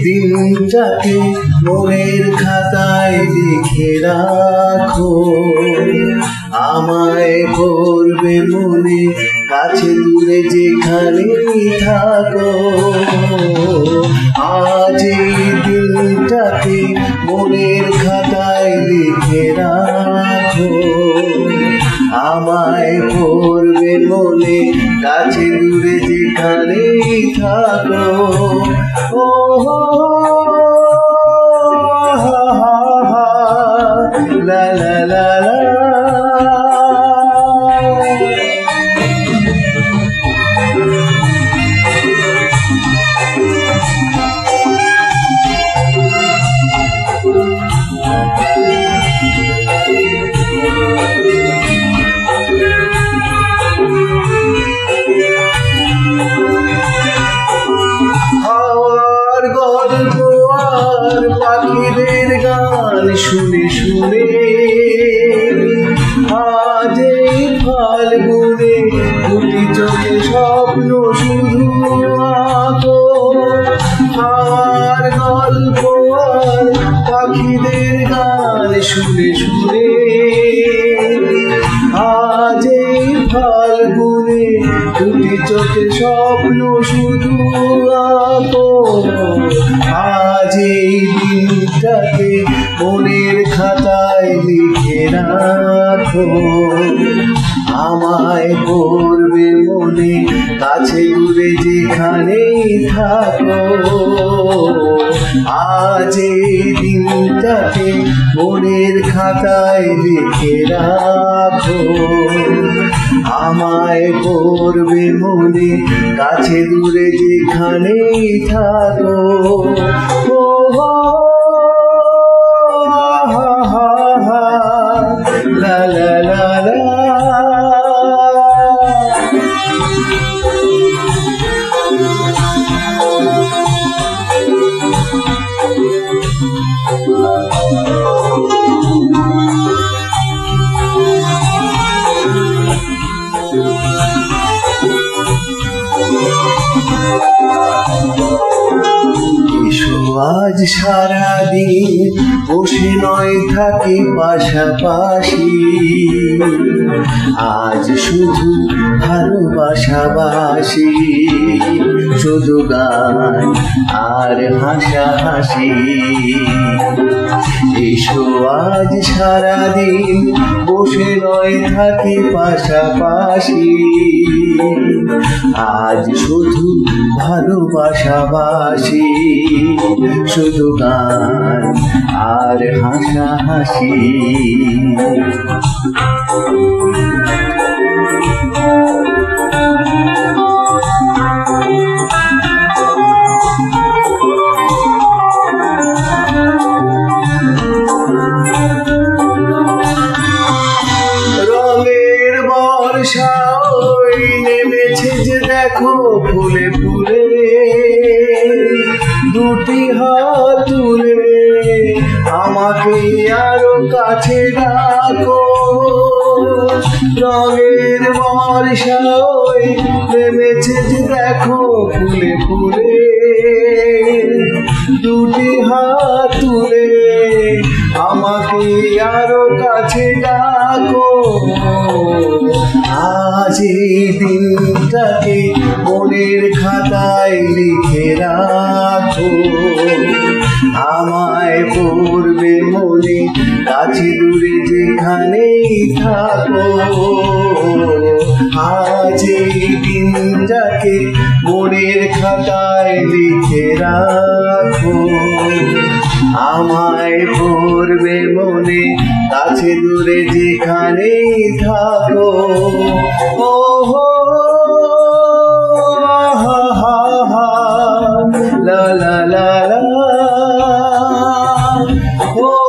দিনটাকে মনের খাতায় লিখে রাখো, আমায় করবে মনে কাছে দূরে যেখানেই থাকো। আজ এই দিনটাকে মনের খাতায় লিখে রাখো, আমায় করবে মনে কাছে দূরে যেখানেই থাকো। ও লা লা লা লা। হাওয়ার গল্প আর পাখিদের গান শুনে শুনে আজ এই ফাল্গুনে দুটি চোখে স্বপ্ন শুধু আঁকো। হাওয়ার গল্প আর পাখিদের গান শুনে শুনে আজ এই ফাল্গুনে দুটি চোখে স্বপ্ন শুধু আঁকো। আজ এই দিনটাকে মনের খাতায় লিখে রাখো, আমায় করবে মনে কাছে দূরে যেখানেই থাকো। আজ এই দিনটাকে মনের খাতায় লিখে রাখো, আমায় করবে মনে কাছে দূরে যেখানেই থাকো। ও লা লা লা লা। এসো আজ সারাদিন বসে নয় থাকি পাশাপাশি, আজ শুধু ভালোবাসাবাসি, শুধু গান আর হাসাহাসি। এসো আজ সারাদিন বসে নয় থাকি পাশাপাশি, আজ শুধু ভালোবাসাবাসি, শুধু গান আর হাসাহাসি। রঙের বর্ষা ওই নেমেছে যে দেখো ফুলে ফুলে, দুটি হাত তুলে আমাকে আরো কাছে ডাকো। রঙের বর্ষা ওই নেমেছে যে দেখো ফুলে ফুলে, দুটি হাত তুলে আমাকে আরো কাছে ডাকো। আজ এই দিনটাকে মনের খাতায় লিখে রাখো, আমায় পড়বে মনে কাছে দূরে যেখানেই থাকো। আজ এই দিনটাকে মনের খাতায় লিখে রাখো, আমায় পড়বে মনে কাছে দূরে যেখানেই থাকো। ও ও